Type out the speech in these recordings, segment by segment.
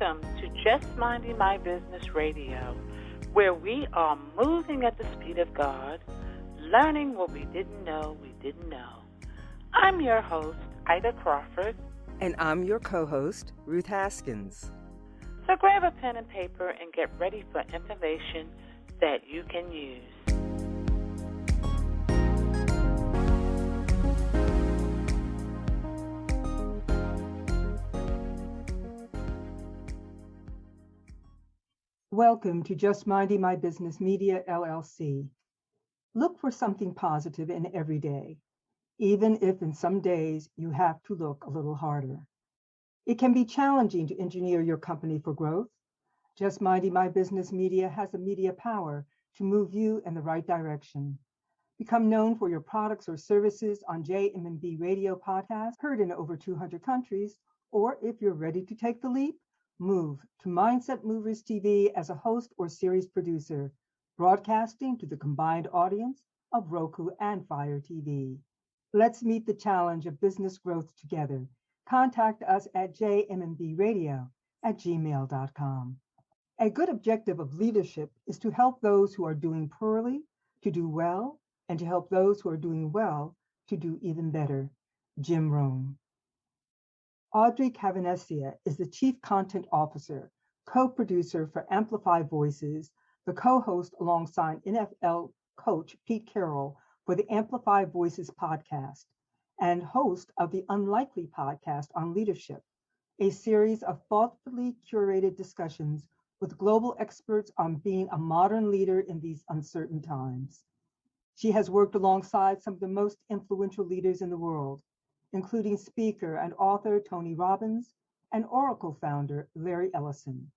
Welcome to Just Minding My Business Radio, where we are moving at the speed of God, learning what we didn't know we didn't know. I'm your host, Ida Crawford. And I'm your co-host, Ruth Haskins. So grab a pen and paper and get ready for information that you can use. Welcome to Just Minding My Business Media, LLC. Look for something positive in every day, even if in some days you have to look a little harder. It can be challenging to engineer your company for growth. Just Minding My Business Media has the media power to move you in the right direction. Become known for your products or services on JMB Radio Podcast, heard in over 200 countries, or if you're ready to take the leap, move to Mindset Movers TV as a host or series producer, broadcasting to the combined audience of Roku and Fire TV. Let's meet the challenge of business growth together. Contact us at jmmbradio@gmail.com. A good objective of leadership is to help those who are doing poorly to do well, and to help those who are doing well to do even better. Jim Rohn. Audrey Cavenecia is the Chief Content Officer, co-producer for Amplify Voices, the co-host alongside NFL coach Pete Carroll for the Amplify Voices podcast, and host of the Unlikely podcast on leadership, a series of thoughtfully curated discussions with global experts on being a modern leader in these uncertain times. She has worked alongside some of the most influential leaders in the world, including speaker and author Tony Robbins and Oracle founder Larry Ellison.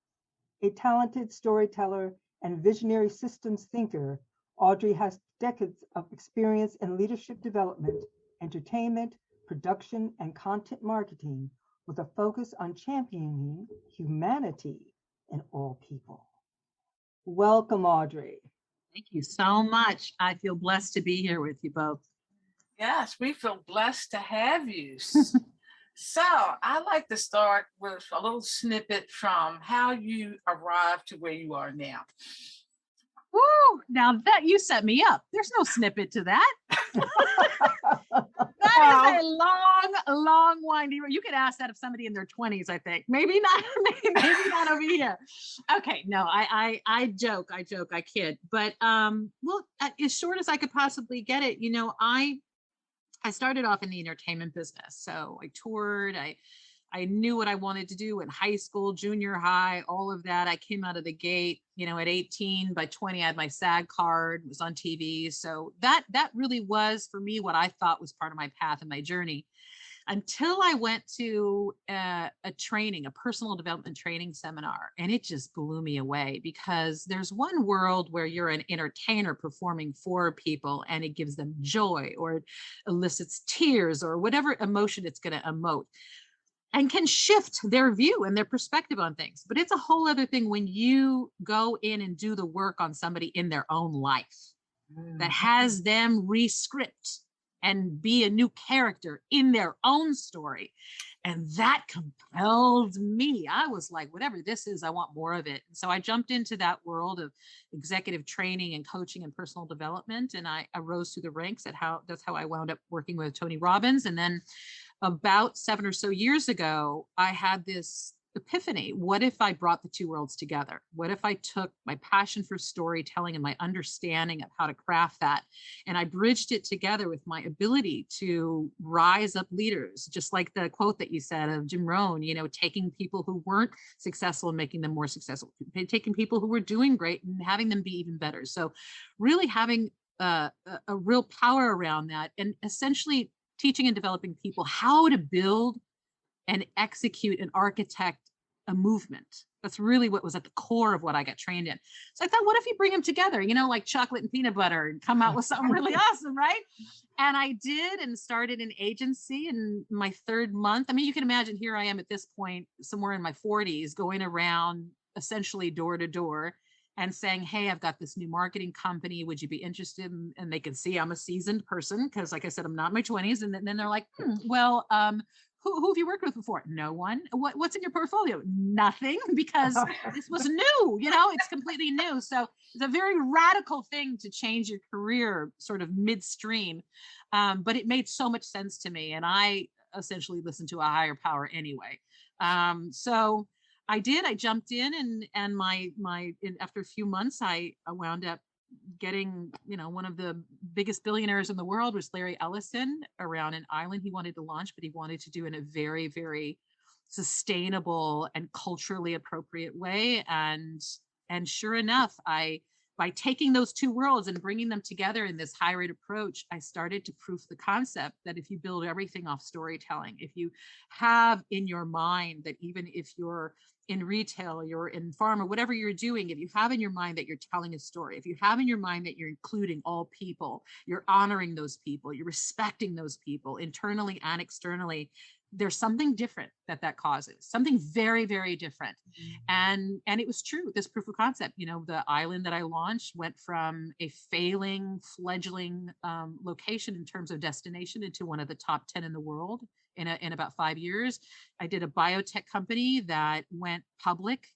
A talented storyteller and visionary systems thinker, Audrey has decades of experience in leadership development, entertainment, production, and content marketing, with a focus on championing humanity in all people. Welcome, Audrey. Thank you so much. I feel blessed to be here with you both. Yes, we feel blessed to have you. So I like to start with a little snippet from how you arrived to where you are now. Woo! Now that you set me up, there's no snippet to that. That is a long, windy road. You could ask that of somebody in their 20s, I think. Maybe not, maybe not over here. Okay, no, I joke, I kid. But well, as short as I could possibly get it, you know, I started off in the entertainment business. So I toured, I knew what I wanted to do in high school, junior high, all of that. I came out of the gate, you know, at 18, by 20, I had my SAG card, was on TV. So that really was for me what I thought was part of my path and my journey, until I went to a personal development training seminar. And it just blew me away, because there's one world where you're an entertainer performing for people and it gives them joy, or it elicits tears, or whatever emotion it's going to emote, and can shift their view and their perspective on things. But it's a whole other thing when you go in and do the work on somebody in their own life that has them re-script and be a new character in their own story. And that compelled me. I was like, whatever this is, I want more of it. And so I jumped into that world of executive training and coaching and personal development. And I rose through the ranks. That's how I wound up working with Tony Robbins. And then about 7 or so years ago, I had this epiphany. What if I brought the two worlds together? What if I took my passion for storytelling and my understanding of how to craft that, and I bridged it together with my ability to rise up leaders, just like the quote that you said of Jim Rohn, you know, taking people who weren't successful and making them more successful, taking people who were doing great and having them be even better. So really having a real power around that, and essentially teaching and developing people how to build and execute and architect a movement. That's really what was at the core of what I got trained in. So I thought, what if you bring them together, you know, like chocolate and peanut butter, and come out with something really awesome, right? And I did, and started an agency in my 3rd month. I mean, you can imagine, here I am at this point, somewhere in my 40s, going around essentially door to door and saying, hey, I've got this new marketing company. Would you be interested? And they can see I'm a seasoned person, because like I said, I'm not in my 20s. And then they're like, Who have you worked with before? No one. What's in your portfolio? Nothing, because this was new, it's completely new. So it's a very radical thing to change your career sort of midstream. But it made so much sense to me. And I essentially listened to a higher power anyway. So I jumped in and after a few months, I wound up getting, one of the biggest billionaires in the world was Larry Ellison around an island he wanted to launch, but he wanted to do it in a very, very sustainable and culturally appropriate way. And sure enough, by taking those two worlds and bringing them together in this high rate approach, I started to proof the concept that if you build everything off storytelling, if you have in your mind that even if you're in retail, you're in pharma, whatever you're doing, if you have in your mind that you're telling a story, if you have in your mind that you're including all people, you're honoring those people, you're respecting those people internally and externally, there's something different that causes, something very, very different. And it was true, this proof of concept. The island that I launched went from a fledgling location in terms of destination into one of the top 10 in the world in about 5 years. I did a biotech company that went public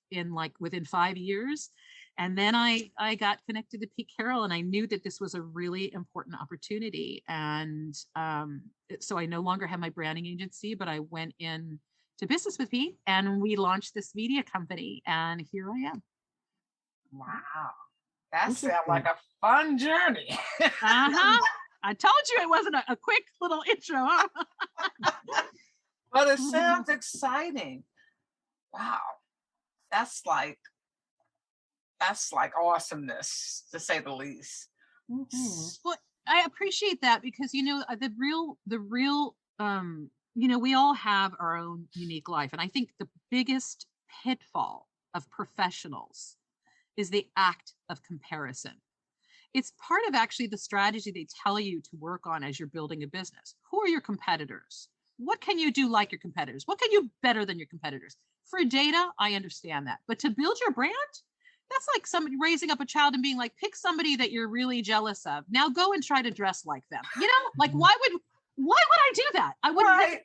within 5 years. And then I got connected to Pete Carroll, and I knew that this was a really important opportunity. And so I no longer have my branding agency, but I went in to business with Pete, and we launched this media company, and here I am. Wow. That sounds like a fun journey. I told you it wasn't a quick little intro, huh? But it sounds exciting. Wow. That's like awesomeness, to say the least. Well, I appreciate that because, the real, we all have our own unique life. And I think the biggest pitfall of professionals is the act of comparison. It's part of actually the strategy they tell you to work on as you're building a business. Who are your competitors? What can you do like your competitors? What can you better than your competitors? For data, I understand that. But to build your brand, that's like somebody raising up a child and being like, pick somebody that you're really jealous of. Now go and try to dress like them. Like why would I do that? I wouldn't do that.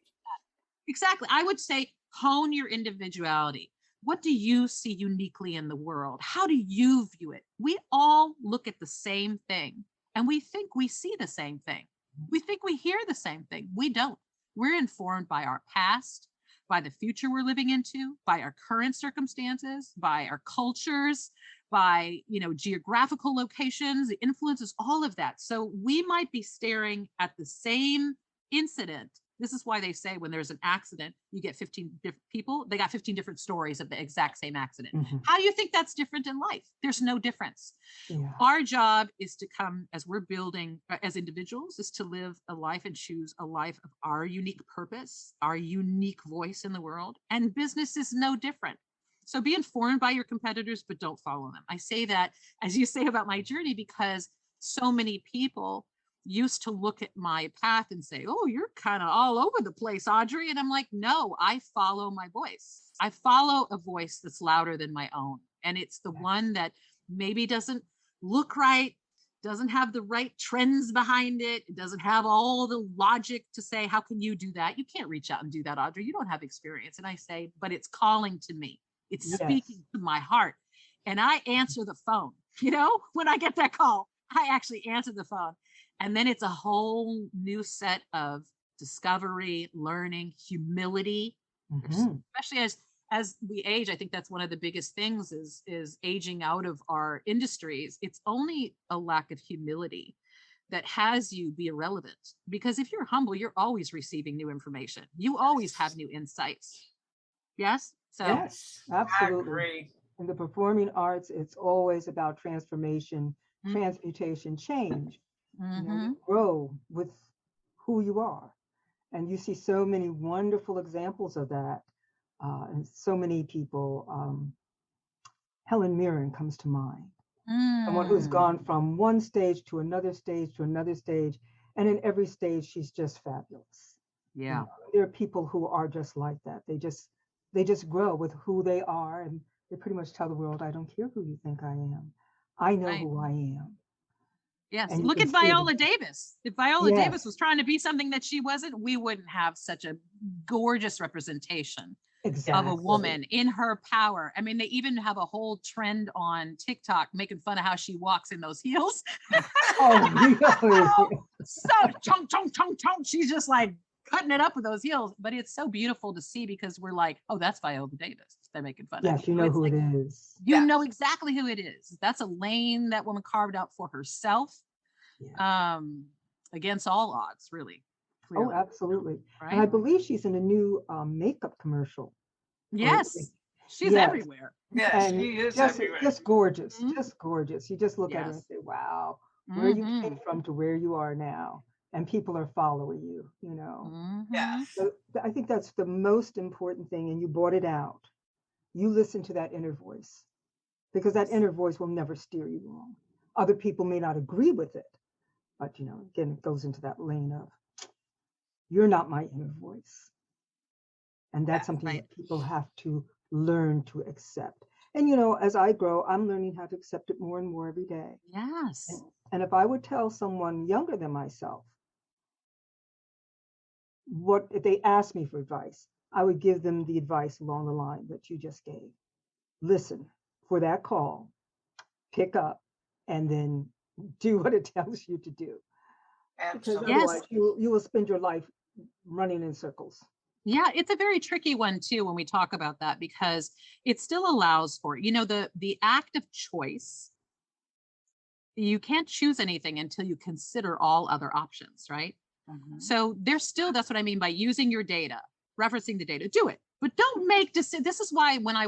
Exactly. I would say hone your individuality. What do you see uniquely in the world? How do you view it? We all look at the same thing and we think we see the same thing. We think we hear the same thing. We don't. We're informed by our past, by the future we're living into, by our current circumstances, by our cultures, by, geographical locations, the influences, all of that. So we might be staring at the same incident. This is why they say when there's an accident, you get 15 different people. They got 15 different stories of the exact same accident. How do you think that's different in life? There's no difference. Yeah. Our job is to come, as we're building as individuals, is to live a life and choose a life of our unique purpose, our unique voice in the world. And business is no different. So be informed by your competitors, but don't follow them. I say that, as you say about my journey, because so many people used to look at my path and say, oh, you're kind of all over the place, Audrey. And I'm like, no, I follow my voice. I follow a voice that's louder than my own. And it's the one that maybe doesn't look right, doesn't have the right trends behind it. It doesn't have all the logic to say, how can you do that? You can't reach out and do that, Audrey. You don't have experience. And I say, but it's calling to me. It's speaking to my heart. And I answer the phone. When I get that call, I actually answer the phone. And then it's a whole new set of discovery, learning, humility, especially as we age. I think that's one of the biggest things is aging out of our industries. It's only a lack of humility that has you be irrelevant. Because if you're humble, you're always receiving new information. You always have new insights. Yes? So yes, absolutely. I agree. In the performing arts, it's always about transformation, transmutation, change. You grow with who you are. And you see so many wonderful examples of that. And so many people, Helen Mirren comes to mind. Someone who's gone from one stage to another stage to another stage. And in every stage, she's just fabulous. Yeah. There are people who are just like that. They just grow with who they are. And they pretty much tell the world, I don't care who you think I am. I know who I am. Yes. And you Look can at see Viola Davis. If Viola Davis yes, was trying to be something that she wasn't, we wouldn't have such a gorgeous representation of a exactly. woman in her power. I mean, they even have a whole trend on TikTok making fun of how she walks in those heels. Oh, really? So chunk, chunk, chunk, chunk. She's just like cutting it up with those heels. But it's so beautiful to see because we're like, oh, that's Viola Davis. They're making fun of. Yes, you know It's who like, it is. you Yeah. know exactly who it is. That's a lane that woman carved out for herself, Yeah. against all odds, really. Oh, Clearly, absolutely. And I right? believe she's in a new makeup commercial. Yes, she's Yes. everywhere. Yes, And she is just everywhere. just gorgeous, Mhm. just gorgeous. You just look at her and Yes. say, wow, where you Mhm. came from to where you are now. And people are following you, you know. Mhm. Yes. So I think that's the most important thing. And you brought it out. You listen to that inner voice because that inner voice will never steer you wrong. Other people may not agree with it, but you know, again, it goes into that lane of you're not my inner voice. And that's something Right. that people have to learn to accept. And you know, as I grow, I'm learning how to accept it more and more every day. Yes. And if I would tell someone younger than myself, what if they asked me for advice, I would give them the advice along the line that you just gave. Listen for that call, pick up, and then do what it tells you to do. Because Absolutely. Yes. otherwise you will spend your life running in circles. Yeah, it's a very tricky one too when we talk about that because it still allows for, the act of choice. You can't choose anything until you consider all other options, right? Mhm. So there's still, that's what I mean by using your data, referencing the data, do it. But don't make decisions. This is why when I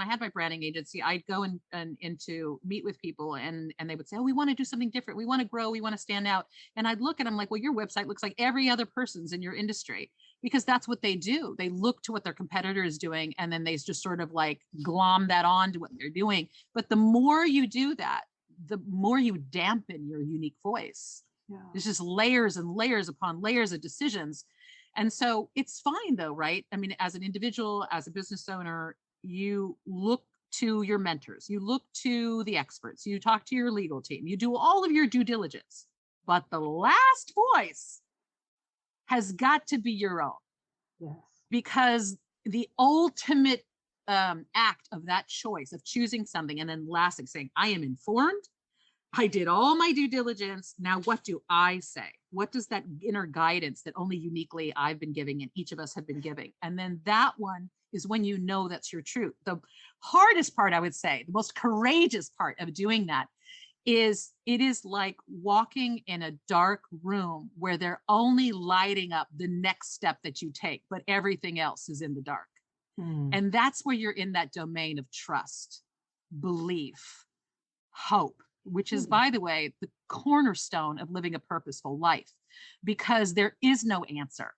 had my branding agency, I'd go and to meet with people and they would say, oh, we want to do something different. We want to grow. We want to stand out. And I'd look and I'm like, well, your website looks like every other person's in your industry because that's what they do. They look to what their competitor is doing and then they just sort of like glom that on to what they're doing. But the more you do that, the more you dampen your unique voice. Yeah. There's just layers and layers upon layers of decisions. And so it's fine though, right? I mean, as an individual, as a business owner, you look to your mentors, you look to the experts, you talk to your legal team, you do all of your due diligence. But the last voice has got to be your own. Yes. Because the ultimate act of that choice of choosing something and then lastly saying, I am informed, I did all my due diligence. Now, what do I say? What does that inner guidance that only uniquely I've been giving and each of us have been giving? And then that one is when you know that's your truth. The hardest part, I would say, the most courageous part of doing that is it is like walking in a dark room where they're only lighting up the next step that you take, but everything else is in the dark. Mm. And that's where you're in that domain of trust, belief, hope, which is, by the way, the cornerstone of living a purposeful life, because there is no answer.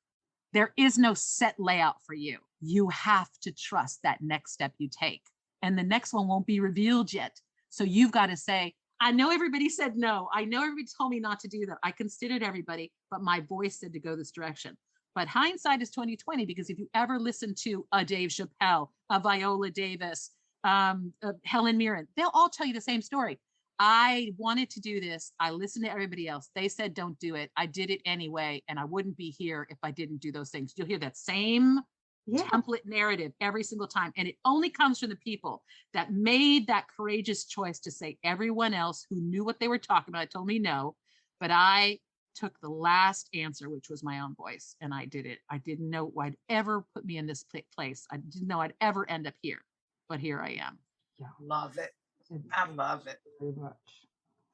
There is no set layout for you. You have to trust that next step you take. And the next one won't be revealed yet. So you've got to say, I know everybody said no. I know everybody told me not to do that. I considered everybody, but my voice said to go this direction. But hindsight is 20/20, because if you ever listen to a Dave Chappelle, a Viola Davis, Helen Mirren, they'll all tell you the same story. I wanted to do this. I listened to everybody else. They said, don't do it. I did it anyway. And I wouldn't be here if I didn't do those things. You'll hear that same template narrative every single time. And it only comes from the people that made that courageous choice to say everyone else who knew what they were talking about told me no, but I took the last answer, which was my own voice. And I did it. I didn't know why'd ever put me in this place. I didn't know I'd ever end up here, but here I am. Yeah. Love it. I love it. Very much.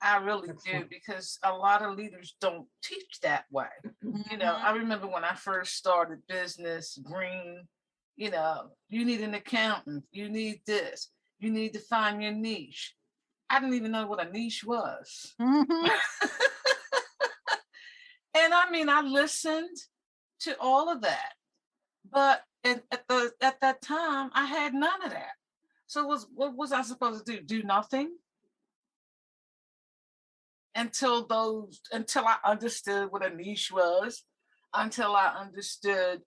I really do, Excellent. because a lot of leaders don't teach that way. You know, I remember when I first started business, green, you know, you need an accountant, you need this, you need to find your niche. I didn't even know what a niche was. Mhm. And I mean, I listened to all of that, but at that time, I had none of that. So what was I supposed to do? Do nothing? Until I understood what a niche was, until I understood,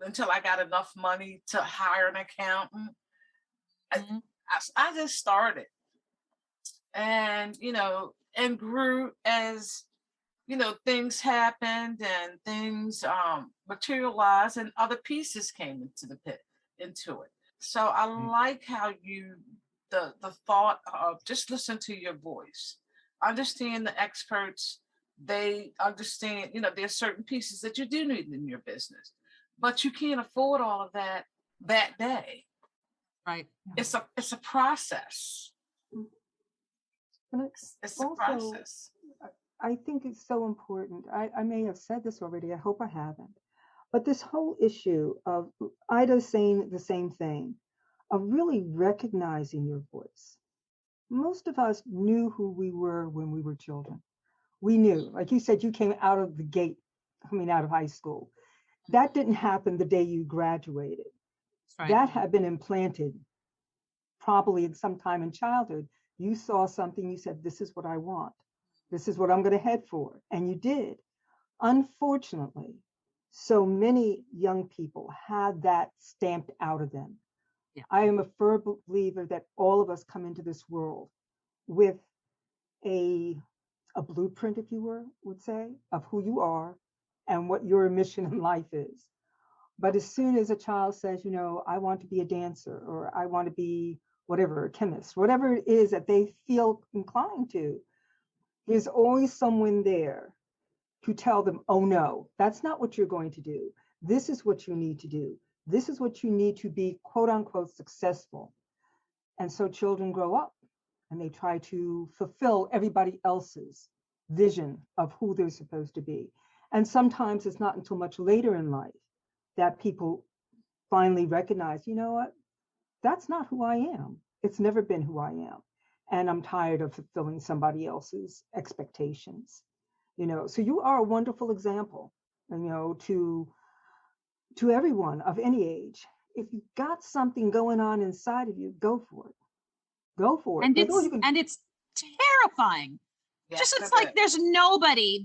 until I got enough money to hire an accountant. I just started. And, you know, and grew as, things happened and things materialized and other pieces came into it. So I like how the thought of just listen to your voice, understand the experts. They understand, there's certain pieces that you do need in your business, but you can't afford all of that day. Right. It's a process. It's a Also, process. I think it's so important. I may have said this already. I hope I haven't. But this whole issue of Ida saying the same thing, of really recognizing your voice. Most of us knew who we were when we were children. We knew, like you said, you came out of the gate, coming out of high school. That didn't happen the day you graduated. That's right. That had been implanted probably at some time in childhood. You saw something, you said, this is what I want. This is what I'm going to head for. And you did. Unfortunately, so many young people had that stamped out of them. Yeah. I am a firm believer that all of us come into this world with a blueprint, if you would say, of who you are and what your mission in life is. But as soon as a child says, I want to be a dancer, or I want to be whatever, a chemist, whatever it is that they feel inclined to, there's always someone there to tell them, oh no, that's not what you're going to do. This is what you need to do. This is what you need to be, quote unquote, successful. And so children grow up and they try to fulfill everybody else's vision of who they're supposed to be. And sometimes it's not until much later in life that people finally recognize, you know what, that's not who I am. It's never been who I am. And I'm tired of fulfilling somebody else's expectations. So you are a wonderful example, to everyone of any age. If you've got something going on inside of you, go for it. Go for it. And Like, it's terrifying. Yes, It's like there's nobody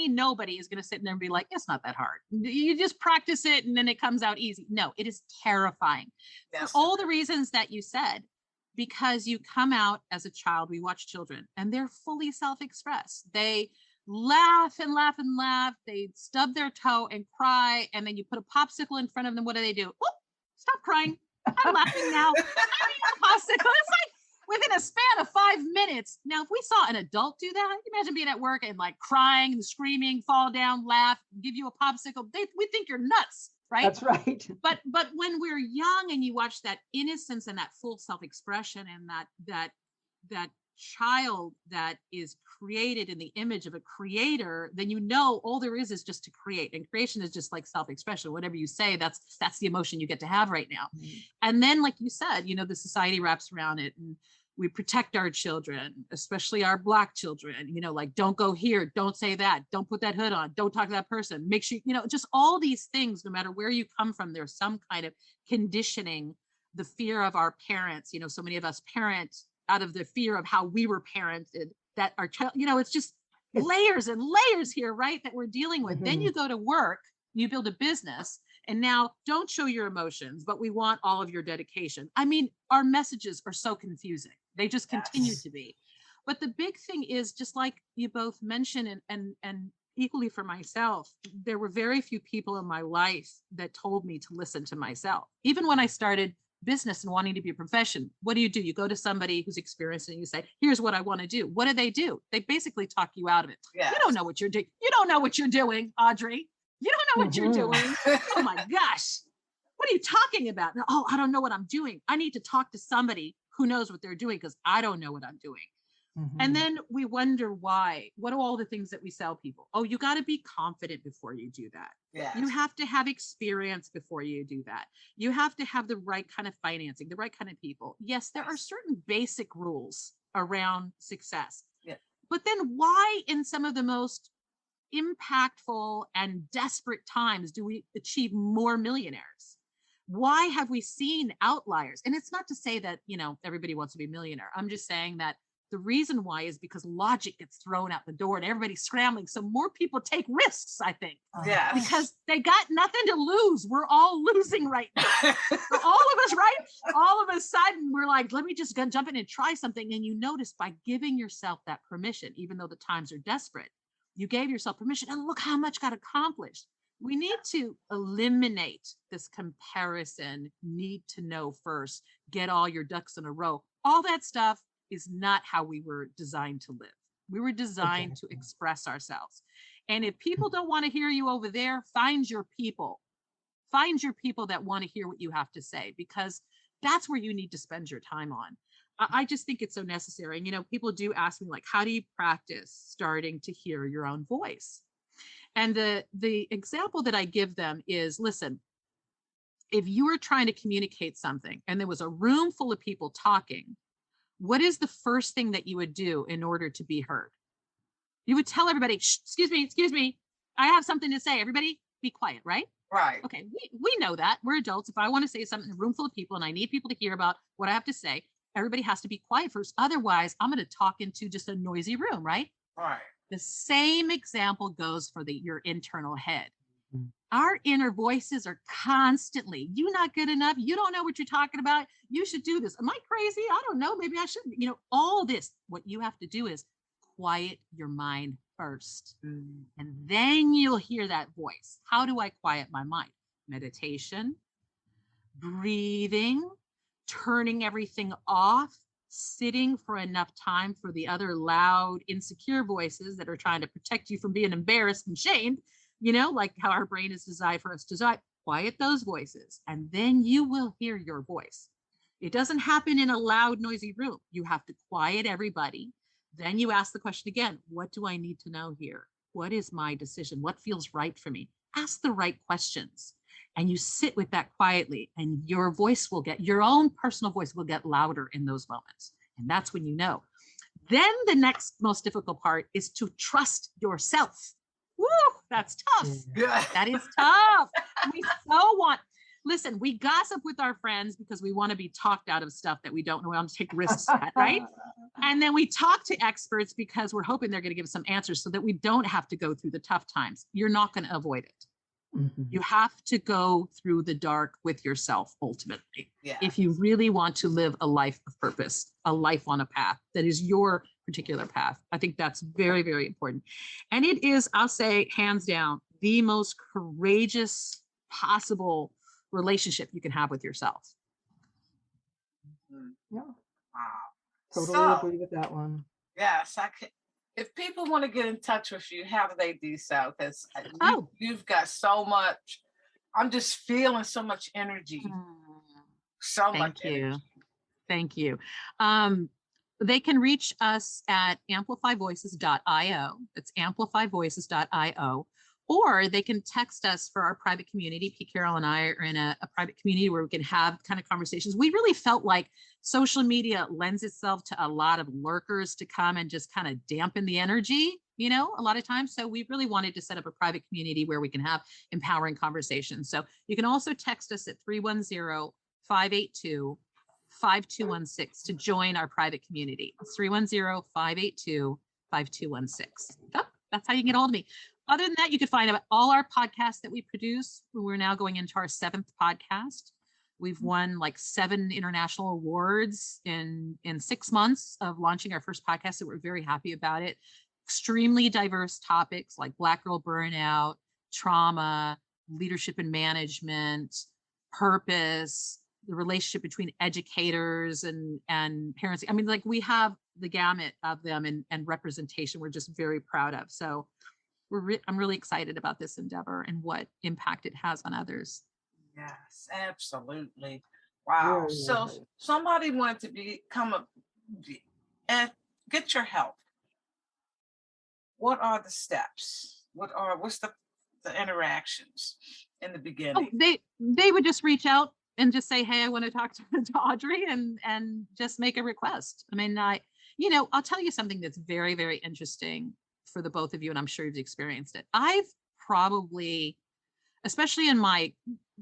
nobody is gonna sit in there and be like, it's not that hard. You just practice it and then it comes out easy. No, it is terrifying. Yes. For all the reasons that you said, because you come out as a child, we watch children and they're fully self-expressed. They laugh and laugh and laugh. They stub their toe and cry. And then you put a popsicle in front of them. What do? Whoop, stop crying. I'm laughing now. I need a popsicle. It's like within a span of 5 minutes. Now, if we saw an adult do that, imagine being at work and like crying and screaming, fall down, laugh, give you a popsicle. We think you're nuts, right? That's right. But when we're young and you watch that innocence and that full self-expression and that child that is created in the image of a creator, then all there is just to create, and creation is just like self-expression. Whatever you say, that's the emotion you get to have right now. Mm-hmm. And then, like you said, the society wraps around it, and we protect our children, especially our Black children. Like, don't go here, don't say that, don't put that hood on, don't talk to that person. Make sure just all these things. No matter where you come from, there's some kind of conditioning. The fear of our parents. So many of us parents out of the fear of how we were parented, that our child, it's just layers and layers here, right? That we're dealing with. Mm-hmm. Then you go to work, you build a business, and now don't show your emotions, but we want all of your dedication. I mean, our messages are so confusing. They just continue to be. But the big thing is, just like you both mentioned, and equally for myself, there were very few people in my life that told me to listen to myself. Even when I started business and wanting to be a profession, what do? You go to somebody who's experienced and you say, here's what I want to do. What do? They basically talk you out of it. Yes. You don't know what you're doing. You don't know what you're doing, Audrey. You don't know what you're doing. Oh my gosh. What are you talking about? Oh, I don't know what I'm doing. I need to talk to somebody who knows what they're doing because I don't know what I'm doing. Mm-hmm. And then we wonder why. What are all the things that we sell people? Oh, you got to be confident before you do that. Yes. You have to have experience before you do that. You have to have the right kind of financing, the right kind of people. Yes, there are certain basic rules around success. Yeah. But then why in some of the most impactful and desperate times do we achieve more millionaires? Why have we seen outliers? And it's not to say that, everybody wants to be a millionaire. I'm just saying that The reason why is because logic gets thrown out the door and everybody's scrambling. So more people take risks, I think, because they got nothing to lose. We're all losing right now. So all of us, right? All of a sudden, we're like, let me just jump in and try something. And you notice by giving yourself that permission, even though the times are desperate, you gave yourself permission and look how much got accomplished. We need to eliminate this comparison, need to know first, get all your ducks in a row. All that stuff is not how we were designed to live. We were designed to express ourselves. And if people don't want to hear you over there, find your people. Find your people that want to hear what you have to say, because that's where you need to spend your time on. I just think it's so necessary. And, you know, people do ask me, like, how do you practice starting to hear your own voice? And the example that I give them is, listen, if you were trying to communicate something and there was a room full of people talking, what is the first thing that you would do in order to be heard? You would tell everybody, shh, excuse me, I have something to say. Everybody be quiet, right? Right. Okay, we know that. We're adults. If I want to say something in a room full of people and I need people to hear about what I have to say, everybody has to be quiet first. Otherwise, I'm going to talk into just a noisy room, right? Right. The same example goes for your internal head. Our inner voices are constantly, you're not good enough. You don't know what you're talking about. You should do this. Am I crazy? I don't know. Maybe I shouldn't. You know, all this, what you have to do is quiet your mind first. And then you'll hear that voice. How do I quiet my mind? Meditation, breathing, turning everything off, sitting for enough time for the other loud, insecure voices that are trying to protect you from being embarrassed and shamed, you know, like how our brain is designed for us to die. Quiet those voices, and then you will hear your voice. It doesn't happen in a loud, noisy room. You have to quiet everybody. Then you ask the question again, what do I need to know here? What is my decision? What feels right for me? Ask the right questions. And you sit with that quietly, and your voice will get, your own personal voice will get louder in those moments. And that's when you know. Then the next most difficult part is to trust yourself. Woo, that's tough. That is tough. We listen, we gossip with our friends because we want to be talked out of stuff that we don't know how to take risks at, right? And then we talk to experts because we're hoping they're going to give us some answers so that we don't have to go through the tough times. You're not going to avoid it. You have to go through the dark with yourself ultimately. If you really want to live a life of purpose, a life on a path that is your particular path. I think that's very, very important. And it is, I'll say, hands down, the most courageous possible relationship you can have with yourself. Yeah. Wow. Totally agree with that one. Yes, I can. If people want to get in touch with you, how do they do so? Because you've got so much. I'm just feeling so much energy. So much energy. Thank you. They can reach us at amplifyvoices.io. It's amplifyvoices.io. Or they can text us for our private community. Pete Carroll and I are in a private community where we can have kind of conversations. We really felt like social media lends itself to a lot of lurkers to come and just kind of dampen the energy, you know, a lot of times. So we really wanted to set up a private community where we can have empowering conversations. So you can also text us at 310-582-5216 to join our private community. It's 310-582-5216. That's how you can get hold of me. Other than that, you can find out all our podcasts that we produce. We're now going into our 7th podcast. We've won like 7 international awards in 6 months of launching our first podcast, so we're very happy about it. Extremely diverse topics like Black girl burnout, trauma, leadership and management, purpose, the relationship between educators and parents. I mean, like, we have the gamut of them and representation we're just very proud of. So I'm really excited about this endeavor and what impact it has on others. Yes, absolutely. Wow. So if somebody wanted to become and get your help, what are the steps? What's the interactions in the beginning? They would just reach out and just say, hey, I want to talk to Audrey, and just make a request. I mean, I'll tell you something that's very, very interesting for the both of you, and I'm sure you've experienced it. I've probably, especially in my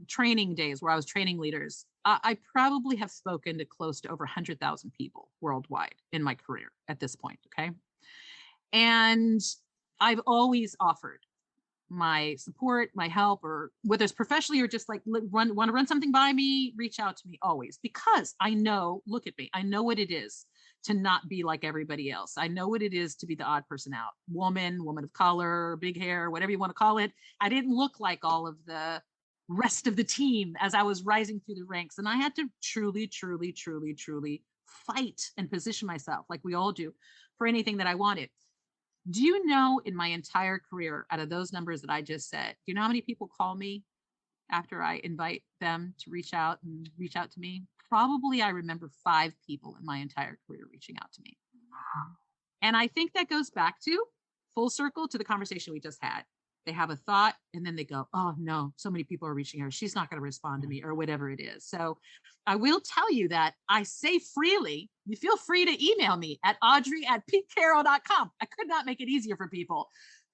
training days where I was training leaders, I probably have spoken to close to over 100,000 people worldwide in my career at this point. Okay. And I've always offered my support, my help, or whether it's professionally or just like want to run something by me, reach out to me always, because I know, look at me, I know what it is to not be like everybody else. I know what it is to be the odd person out, woman of color, big hair, whatever you want to call it. I didn't look like all of the rest of the team as I was rising through the ranks. And I had to truly fight and position myself, like we all do, for anything that I wanted. Do you know, in my entire career, out of those numbers that I just said, do you know how many people call me after I invite them to reach out to me? Probably I remember 5 people in my entire career reaching out to me. And I think that goes back to full circle to the conversation we just had. They have a thought and then they go, oh no, so many people are reaching her. She's not going to respond to me, or whatever it is. So I will tell you that I say freely, you feel free to email me at audrey@petecarroll.com. I could not make it easier for people,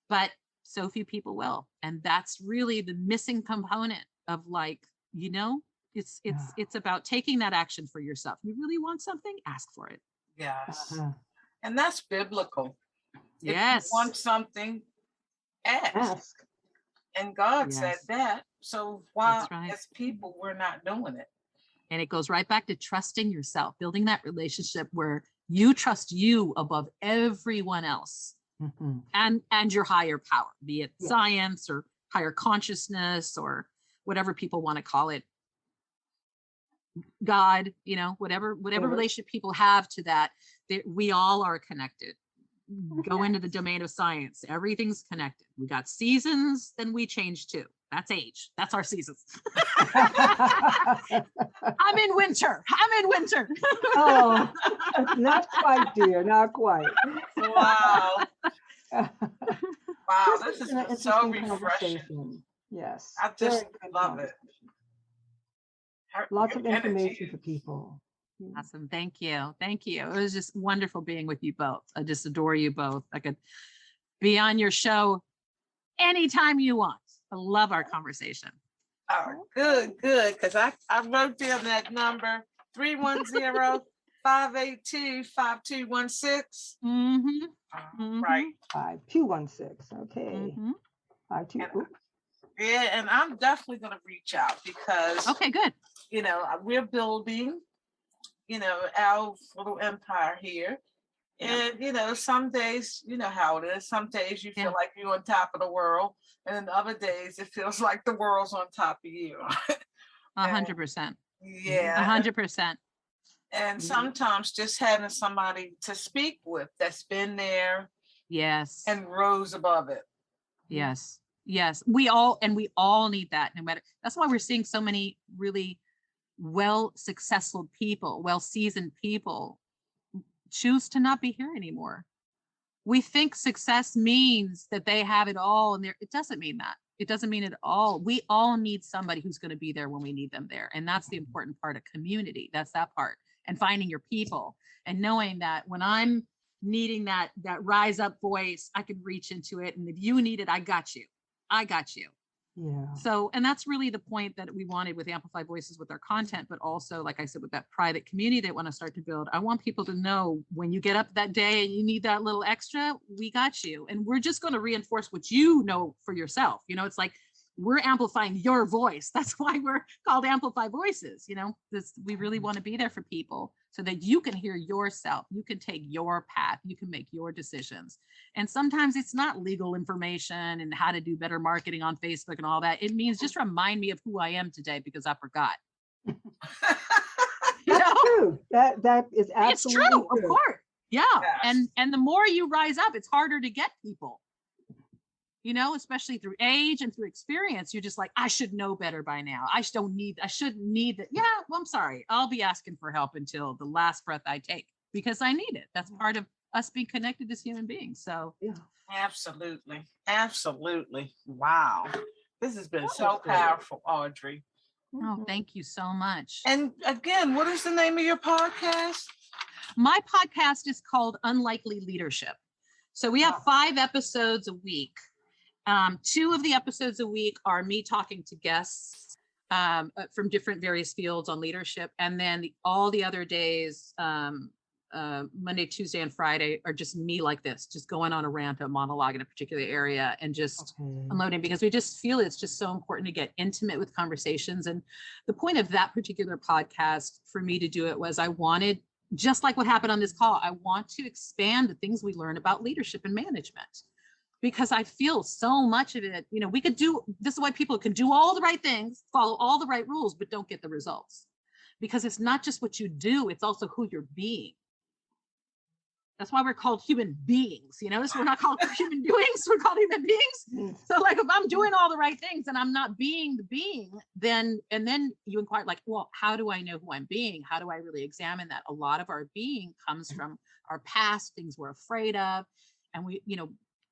but so few people will. And that's really the missing component of, like, you know, it's about taking that action for yourself. You really want something, ask for it. Yes. And that's biblical. Yes. If you want something, ask. And God said that. So why, as people, we're not doing it? And it goes right back to trusting yourself, building that relationship where you trust you above everyone else, and your higher power, be it science or higher consciousness or whatever people want to call it. God, you know, whatever relationship people have to that, we all are connected. Go into the domain of science. Everything's connected. We got seasons, then we change too. That's age. That's our seasons. I'm in winter. Oh, not quite, dear. Not quite. Wow. Wow. This has been so refreshing. Conversation. Yes. I just love it. Lots of information for people. Awesome. Thank you. It was just wonderful being with you both. I just adore you both. I could be on your show anytime you want. I love our conversation. Oh, good. Because I wrote down that number, 310-582-5216. Right. 5216. Okay. 52. Yeah, and I'm definitely going to reach out because, okay, good. You know, we're building, you know, our little empire here. And, you know, some days, you know how it is. Some days you feel like you're on top of the world. And then other days it feels like the world's on top of you. 100%. Yeah. 100%. And sometimes just having somebody to speak with that's been there. Yes. And rose above it. Yes. We all need that, no matter. That's why we're seeing so many really successful people, seasoned people choose to not be here anymore. We think success means that they have it all, and it doesn't mean that. It doesn't mean it all. We all need somebody who's going to be there when we need them there. And that's the important part of community. That's that part. And finding your people and knowing that when I'm needing that rise up voice, I can reach into it. And if you need it, I got you. Yeah. So, and that's really the point that we wanted with Amplify Voices with our content, but also, like I said, with that private community they want to start to build. I want people to know when you get up that day and you need that little extra, we got you. And we're just going to reinforce what you know for yourself. You know, it's like we're amplifying your voice. That's why we're called Amplify Voices. You know, we really want to be there for people so that you can hear yourself. You can take your path. You can make your decisions. And sometimes it's not legal information and how to do better marketing on Facebook and all that. It means just remind me of who I am today because I forgot. That's true. That is absolutely it's true. Of course. Yeah. Yes. And the more you rise up, it's harder to get people. You know, especially through age and through experience, you're just like, I should know better by now. I shouldn't need that. Yeah, well, I'm sorry. I'll be asking for help until the last breath I take because I need it. That's part of us being connected as human beings. So, yeah. Absolutely. Wow. This has been so powerful, Audrey. Oh, thank you so much. And again, what is the name of your podcast? My podcast is called Unlikely Leadership. So we have 5 episodes a week. 2 of the episodes a week are me talking to guests from different various fields on leadership. And then all the other days, Monday, Tuesday, and Friday are just me like this, just going on a rant, a monologue in a particular area and just unloading, because we just feel it's just so important to get intimate with conversations. And the point of that particular podcast for me to do it was I wanted, just like what happened on this call, I want to expand the things we learn about leadership and management, because I feel so much of it, you know, we could do, this is why people can do all the right things, follow all the right rules, but don't get the results, because it's not just what you do, it's also who you're being. That's why we're called human beings, you know, so we're not called human doings, we're called human beings. So like, if I'm doing all the right things and I'm not being the being, then, and then you inquire like, well, how do I know who I'm being? How do I really examine that? A lot of our being comes from our past, things we're afraid of. And we, you know,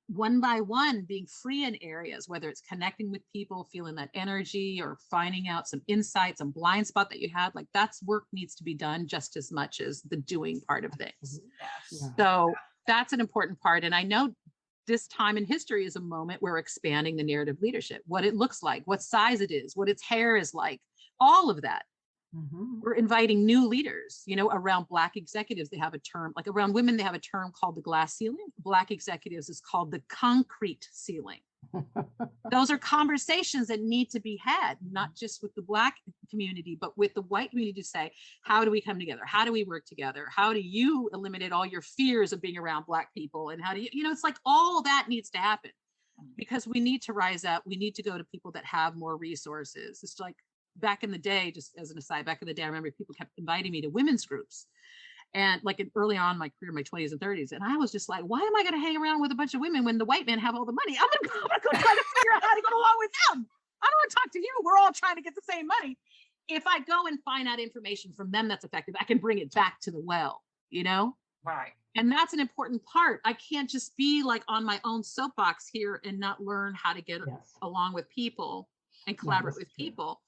one by one being free in areas, whether it's connecting with people, feeling that energy, or finding out some insights, some blind spot that you had, like that's work needs to be done just as much as the doing part of things. Yes. So that's an important part. And I know this time in history is a moment where we're expanding the narrative leadership, what it looks like, what size it is, what its hair is like, all of that. We're inviting new leaders, you know, around Black executives. They have a term, like around women, they have a term called the glass ceiling. Black executives is called the concrete ceiling. Those are conversations that need to be had, not just with the Black community, but with the white community, to say, how do we come together? How do we work together? How do you eliminate all your fears of being around Black people? And how do you, you know, it's like all that needs to happen, because we need to rise up. We need to go to people that have more resources. It's like, back in the day, just as an aside, back in the day, I remember people kept inviting me to women's groups. And like early on in my career, my 20s and 30s. And I was just like, why am I going to hang around with a bunch of women when the white men have all the money? I'm going to go try to figure out how to go along with them. I don't want to talk to you. We're all trying to get the same money. If I go and find out information from them that's effective, I can bring it back to the well, you know? Right. And that's an important part. I can't just be like on my own soapbox here and not learn how to get along with people and collaborate with people.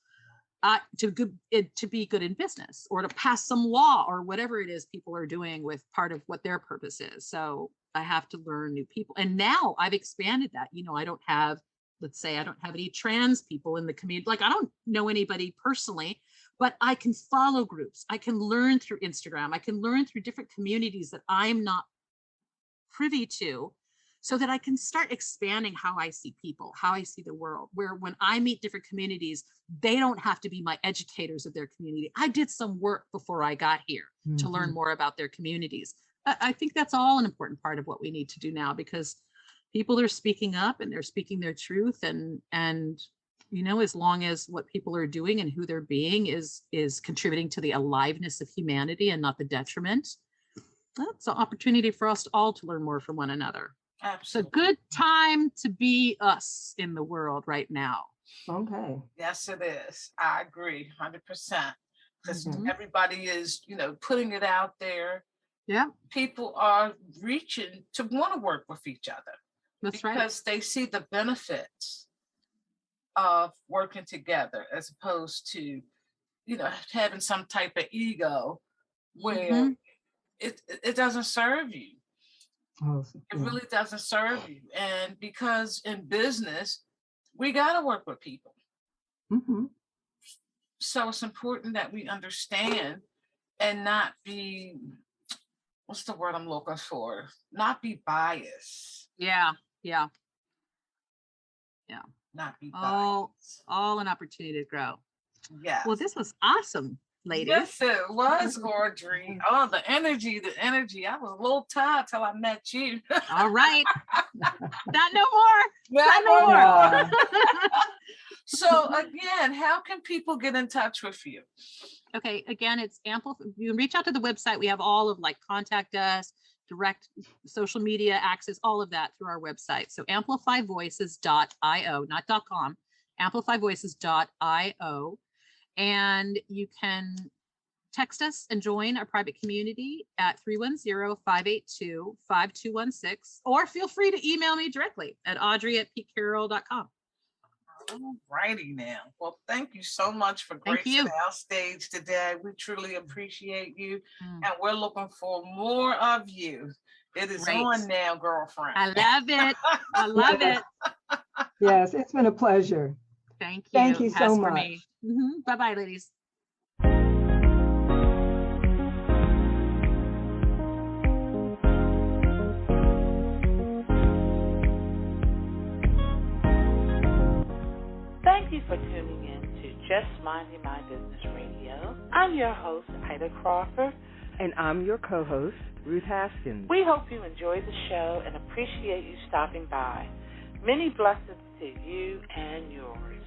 To be good in business, or to pass some law, or whatever it is people are doing with part of what their purpose is. So I have to learn new people. And now I've expanded that. You know, I don't have, let's say I don't have any trans people in the community. Like I don't know anybody personally, but I can follow groups. I can learn through Instagram. I can learn through different communities that I'm not privy to, so that I can start expanding how I see people, how I see the world, where when I meet different communities, they don't have to be my educators of their community. I did some work before I got here to learn more about their communities. I think that's all an important part of what we need to do now, because people are speaking up and they're speaking their truth. And you know, as long as what people are doing and who they're being is contributing to the aliveness of humanity and not the detriment, that's an opportunity for us all to learn more from one another. Absolutely. It's a good time to be us in the world right now. Okay. Yes, it is. I agree 100%. Because everybody is, you know, putting it out there. Yeah. People are reaching to want to work with each other. That's right. Because they see the benefits of working together, as opposed to, you know, having some type of ego where it doesn't serve you. It really doesn't serve you. And because in business, we got to work with people. So it's important that we understand and not be, what's the word I'm looking for? Not be biased. Yeah. Not be biased. All an opportunity to grow. Yeah. Well, this was awesome, ladies. Yes, it was, Audrey. Oh, the energy. I was a little tired till I met you. All right. Not no more. Not no more. So again, how can people get in touch with you? Okay, again, it's Amplify. You can reach out to the website. We have all of like contact us, direct social media access, all of that through our website. So amplifyvoices.io, not .com, amplifyvoices.io. And you can text us and join our private community at 310-582-5216, or feel free to email me directly at audrey@petecarroll.com. All righty now. Well, thank you so much for gracing our stage today. We truly appreciate you. And we're looking for more of you. It is on now, girlfriend. I love it. I love it. Yes, it's been a pleasure. Thank you. Thank you so much. Bye-bye, ladies. Thank you for tuning in to Just Minding My Business Radio. I'm your host, Ida Crawford. And I'm your co-host, Ruth Haskins. We hope you enjoyed the show and appreciate you stopping by. Many blessings to you and yours.